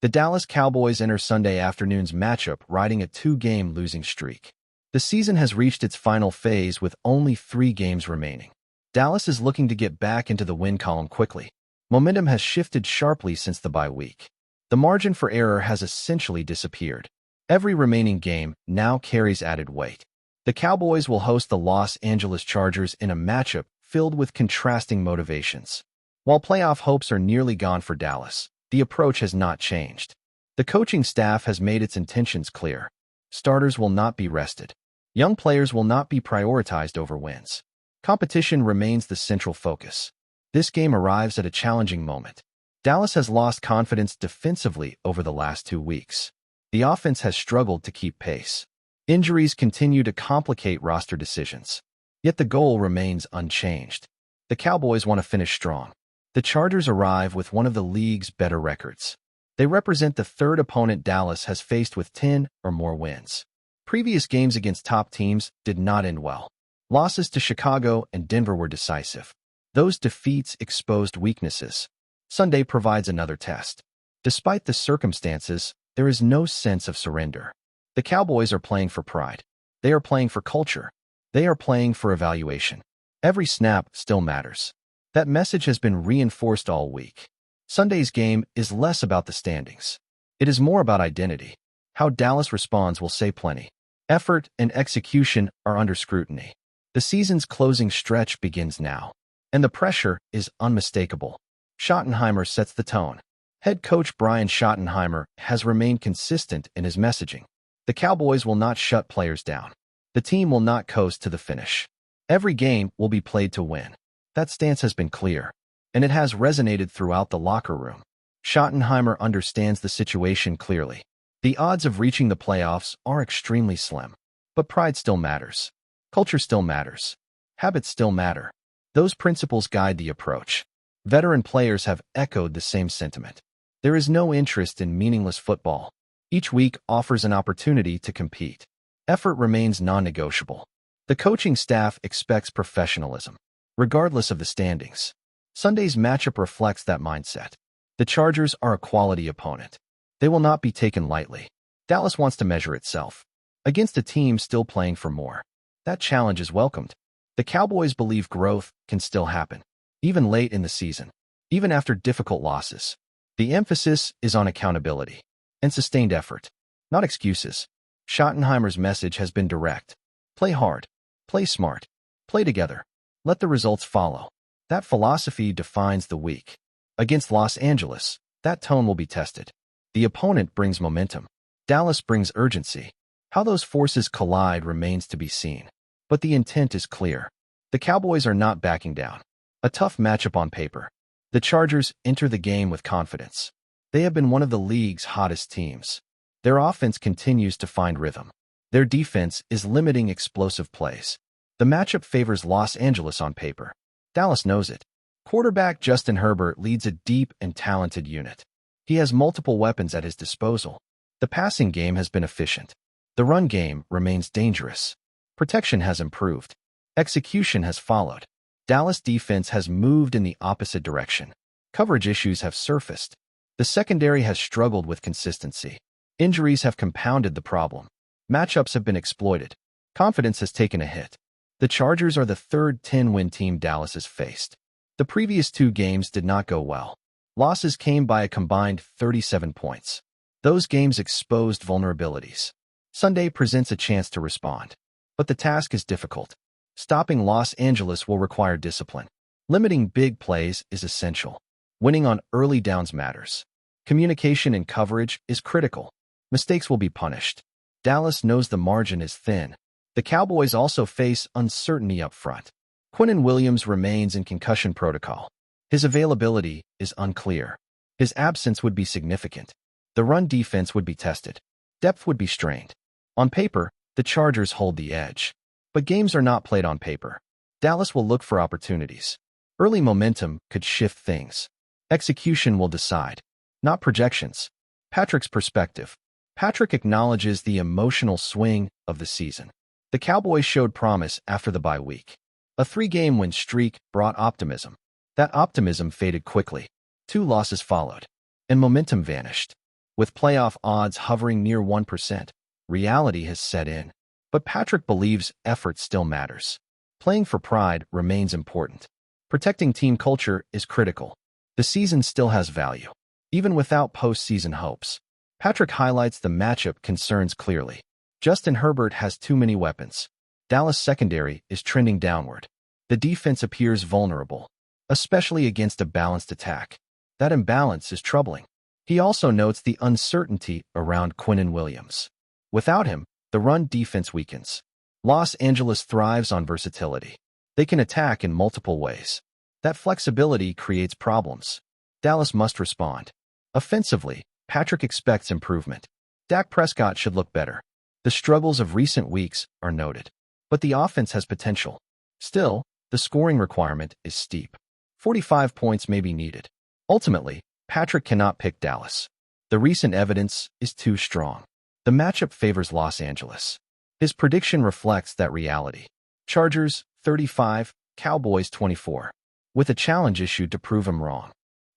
The Dallas Cowboys enter Sunday afternoon's matchup riding a two-game losing streak. The season has reached its final phase with only 3 games remaining. Dallas is looking to get back into the win column quickly. Momentum has shifted sharply since the bye week. The margin for error has essentially disappeared. Every remaining game now carries added weight. The Cowboys will host the Los Angeles Chargers in a matchup filled with contrasting motivations. While playoff hopes are nearly gone for Dallas, the approach has not changed. The coaching staff has made its intentions clear. Starters will not be rested. Young players will not be prioritized over wins. Competition remains the central focus. This game arrives at a challenging moment. Dallas has lost confidence defensively over the last 2 weeks. The offense has struggled to keep pace. Injuries continue to complicate roster decisions. Yet the goal remains unchanged. The Cowboys want to finish strong. The Chargers arrive with one of the league's better records. They represent the third opponent Dallas has faced with 10 or more wins. Previous games against top teams did not end well. Losses to Chicago and Denver were decisive. Those defeats exposed weaknesses. Sunday provides another test. Despite the circumstances, there is no sense of surrender. The Cowboys are playing for pride. They are playing for culture. They are playing for evaluation. Every snap still matters. That message has been reinforced all week. Sunday's game is less about the standings. It is more about identity. How Dallas responds will say plenty. Effort and execution are under scrutiny. The season's closing stretch begins now, and the pressure is unmistakable. Schottenheimer sets the tone. Head coach Brian Schottenheimer has remained consistent in his messaging. The Cowboys will not shut players down. The team will not coast to the finish. Every game will be played to win. That stance has been clear, and it has resonated throughout the locker room. Schottenheimer understands the situation clearly. The odds of reaching the playoffs are extremely slim, but pride still matters. Culture still matters. Habits still matter. Those principles guide the approach. Veteran players have echoed the same sentiment. There is no interest in meaningless football. Each week offers an opportunity to compete. Effort remains non-negotiable. The coaching staff expects professionalism, regardless of the standings. Sunday's matchup reflects that mindset. The Chargers are a quality opponent. They will not be taken lightly. Dallas wants to measure itself against a team still playing for more. That challenge is welcomed. The Cowboys believe growth can still happen, even late in the season, even after difficult losses. The emphasis is on accountability and sustained effort, not excuses. Schottenheimer's message has been direct. Play hard, play smart, play together. Let the results follow. That philosophy defines the week. Against Los Angeles, that tone will be tested. The opponent brings momentum. Dallas brings urgency. How those forces collide remains to be seen. But the intent is clear. The Cowboys are not backing down. A tough matchup on paper. The Chargers enter the game with confidence. They have been one of the league's hottest teams. Their offense continues to find rhythm. Their defense is limiting explosive plays. The matchup favors Los Angeles on paper. Dallas knows it. Quarterback Justin Herbert leads a deep and talented unit. He has multiple weapons at his disposal. The passing game has been efficient. The run game remains dangerous. Protection has improved. Execution has followed. Dallas defense has moved in the opposite direction. Coverage issues have surfaced. The secondary has struggled with consistency. Injuries have compounded the problem. Matchups have been exploited. Confidence has taken a hit. The Chargers are the third 10-win team Dallas has faced. The previous 2 games did not go well. Losses came by a combined 37 points. Those games exposed vulnerabilities. Sunday presents a chance to respond. But the task is difficult. Stopping Los Angeles will require discipline. Limiting big plays is essential. Winning on early downs matters. Communication and coverage is critical. Mistakes will be punished. Dallas knows the margin is thin. The Cowboys also face uncertainty up front. Quinnen Williams remains in concussion protocol. His availability is unclear. His absence would be significant. The run defense would be tested. Depth would be strained. On paper, the Chargers hold the edge. But games are not played on paper. Dallas will look for opportunities. Early momentum could shift things. Execution will decide, not projections. Patrick's perspective. Patrick acknowledges the emotional swing of the season. The Cowboys showed promise after the bye week. A 3-game win streak brought optimism. That optimism faded quickly. 2 losses followed, and momentum vanished. With playoff odds hovering near 1%, reality has set in. But Patrick believes effort still matters. Playing for pride remains important. Protecting team culture is critical. The season still has value, even without postseason hopes. Patrick highlights the matchup concerns clearly. Justin Herbert has too many weapons. Dallas' secondary is trending downward. The defense appears vulnerable, especially against a balanced attack. That imbalance is troubling. He also notes the uncertainty around Quinnen Williams. Without him, the run defense weakens. Los Angeles thrives on versatility. They can attack in multiple ways. That flexibility creates problems. Dallas must respond. Offensively, Patrick expects improvement. Dak Prescott should look better. The struggles of recent weeks are noted. But the offense has potential. Still, the scoring requirement is steep. 45 points may be needed. Ultimately, Patrick cannot pick Dallas. The recent evidence is too strong. The matchup favors Los Angeles. His prediction reflects that reality. Chargers, 35, Cowboys, 24. With a challenge issued to prove him wrong.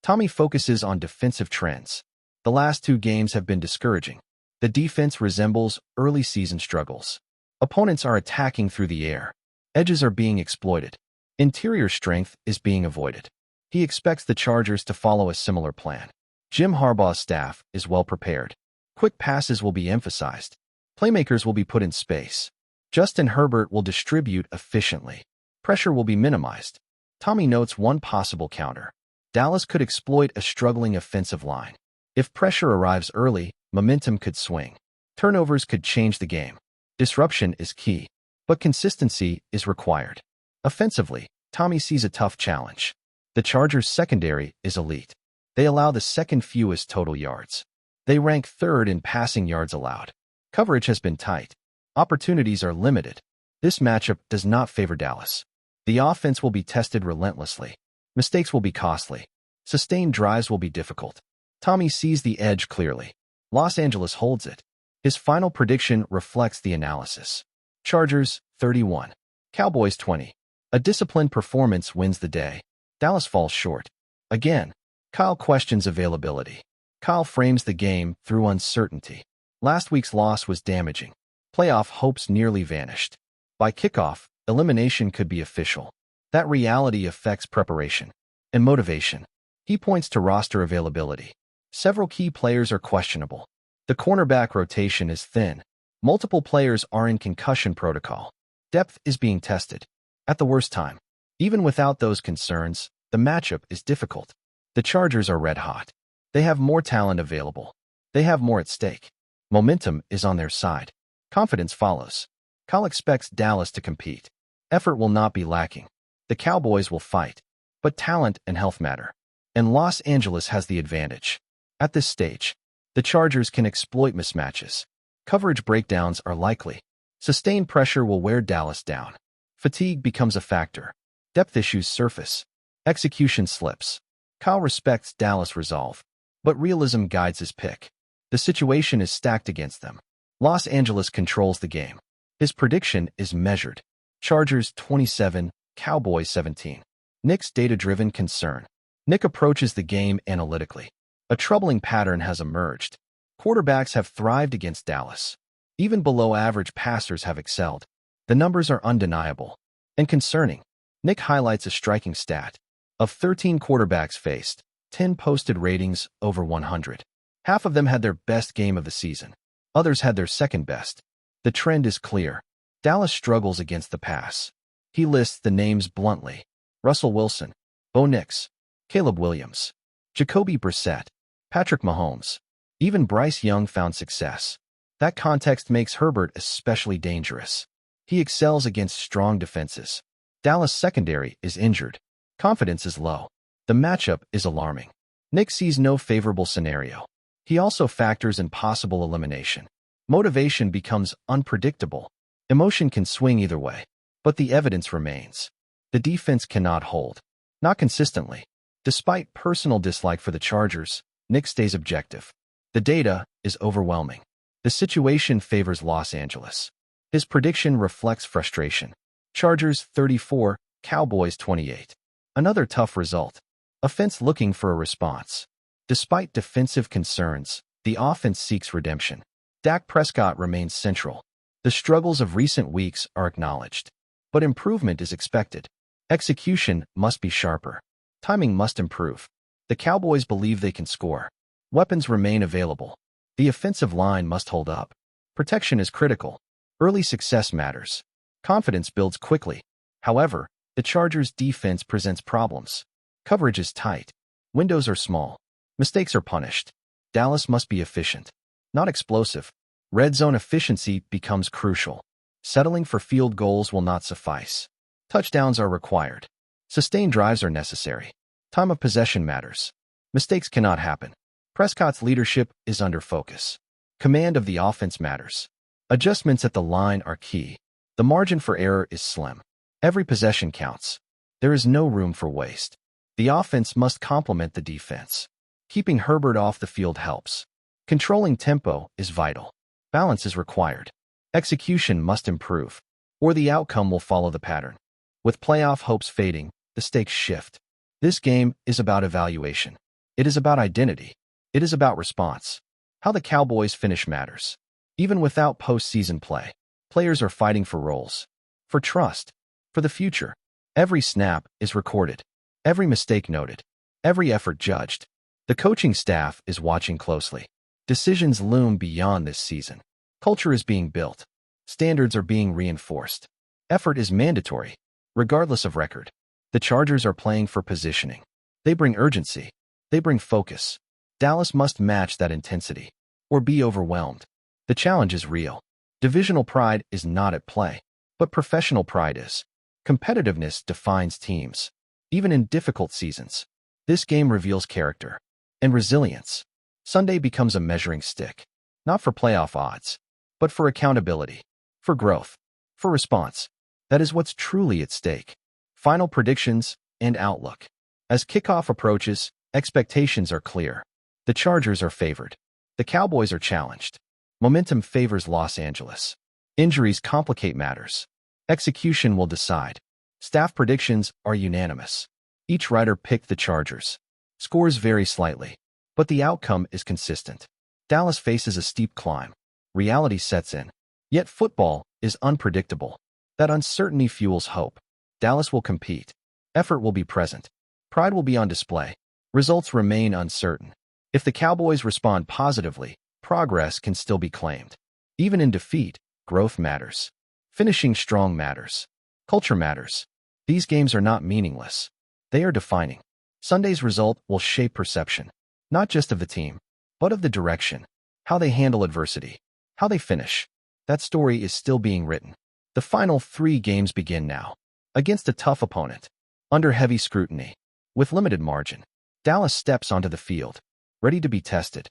Tommy focuses on defensive trends. The last two games have been discouraging. The defense resembles early season struggles. Opponents are attacking through the air. Edges are being exploited. Interior strength is being avoided. He expects the Chargers to follow a similar plan. Jim Harbaugh's staff is well prepared. Quick passes will be emphasized. Playmakers will be put in space. Justin Herbert will distribute efficiently. Pressure will be minimized. Tommy notes one possible counter. Dallas could exploit a struggling offensive line. If pressure arrives early, momentum could swing. Turnovers could change the game. Disruption is key, but consistency is required. Offensively, Tommy sees a tough challenge. The Chargers' secondary is elite. They allow the second fewest total yards. They rank third in passing yards allowed. Coverage has been tight. Opportunities are limited. This matchup does not favor Dallas. The offense will be tested relentlessly. Mistakes will be costly. Sustained drives will be difficult. Tommy sees the edge clearly. Los Angeles holds it. His final prediction reflects the analysis. Chargers, 31. Cowboys, 20. A disciplined performance wins the day. Dallas falls short. Again, Kyle questions availability. Kyle frames the game through uncertainty. Last week's loss was damaging. Playoff hopes nearly vanished. By kickoff, elimination could be official. That reality affects preparation and motivation. He points to roster availability. Several key players are questionable. The cornerback rotation is thin. Multiple players are in concussion protocol. Depth is being tested. At the worst time, even without those concerns, the matchup is difficult. The Chargers are red hot. They have more talent available. They have more at stake. Momentum is on their side. Confidence follows. Kyle expects Dallas to compete. Effort will not be lacking. The Cowboys will fight. But talent and health matter. And Los Angeles has the advantage. At this stage, the Chargers can exploit mismatches. Coverage breakdowns are likely. Sustained pressure will wear Dallas down. Fatigue becomes a factor. Depth issues surface. Execution slips. Kyle respects Dallas' resolve. But realism guides his pick. The situation is stacked against them. Los Angeles controls the game. His prediction is measured. Chargers 27, Cowboys 17. Nick's data-driven concern. Nick approaches the game analytically. A troubling pattern has emerged. Quarterbacks have thrived against Dallas. Even below-average passers have excelled. The numbers are undeniable and concerning. Nick highlights a striking stat. Of 13 quarterbacks faced, 10 posted ratings over 100. Half of them had their best game of the season. Others had their second best. The trend is clear. Dallas struggles against the pass. He lists the names bluntly. Russell Wilson, Bo Nix, Caleb Williams, Jacoby Brissett, Patrick Mahomes. Even Bryce Young found success. That context makes Herbert especially dangerous. He excels against strong defenses. Dallas' secondary is injured. Confidence is low. The matchup is alarming. Nick sees no favorable scenario. He also factors in possible elimination. Motivation becomes unpredictable. Emotion can swing either way. But the evidence remains. The defense cannot hold. Not consistently. Despite personal dislike for the Chargers, Nick stays objective. The data is overwhelming. The situation favors Los Angeles. His prediction reflects frustration. Chargers 34, Cowboys 28. Another tough result. Offense looking for a response. Despite defensive concerns, The offense seeks redemption. Dak Prescott remains central. The struggles of recent weeks are acknowledged. But improvement is expected. Execution must be sharper. Timing must improve. The Cowboys believe they can score. Weapons remain available. The offensive line must hold up. Protection is critical. Early success matters. Confidence builds quickly. However, the Chargers' defense presents problems. Coverage is tight. Windows are small. Mistakes are punished. Dallas must be efficient, not explosive. Red zone efficiency becomes crucial. Settling for field goals will not suffice. Touchdowns are required. Sustained drives are necessary. Time of possession matters. Mistakes cannot happen. Prescott's leadership is under focus. Command of the offense matters. Adjustments at the line are key. The margin for error is slim. Every possession counts. There is no room for waste. The offense must complement the defense. Keeping Herbert off the field helps. Controlling tempo is vital. Balance is required. Execution must improve, or the outcome will follow the pattern. With playoff hopes fading, the stakes shift. This game is about evaluation. It is about identity. It is about response. How the Cowboys finish matters. Even without postseason play, players are fighting for roles, for trust, for the future. Every snap is recorded. Every mistake noted. Every effort judged. The coaching staff is watching closely. Decisions loom beyond this season. Culture is being built. Standards are being reinforced. Effort is mandatory, regardless of record. The Chargers are playing for positioning. They bring urgency. They bring focus. Dallas must match that intensity, or be overwhelmed. The challenge is real. Divisional pride is not at play, but professional pride is. Competitiveness defines teams. Even in difficult seasons, this game reveals character and resilience. Sunday becomes a measuring stick, not for playoff odds, but for accountability, for growth, for response. That is what's truly at stake. Final predictions and outlook. As kickoff approaches, expectations are clear. The Chargers are favored. The Cowboys are challenged. Momentum favors Los Angeles. Injuries complicate matters. Execution will decide. Staff predictions are unanimous. Each writer picked the Chargers. Scores vary slightly, but the outcome is consistent. Dallas faces a steep climb. Reality sets in. Yet football is unpredictable. That uncertainty fuels hope. Dallas will compete. Effort will be present. Pride will be on display. Results remain uncertain. If the Cowboys respond positively, progress can still be claimed. Even in defeat, growth matters. Finishing strong matters. Culture matters. These games are not meaningless. They are defining. Sunday's result will shape perception, not just of the team, but of the direction, how they handle adversity, how they finish. That story is still being written. The final 3 games begin now. Against a tough opponent, under heavy scrutiny, with limited margin, Dallas steps onto the field, ready to be tested.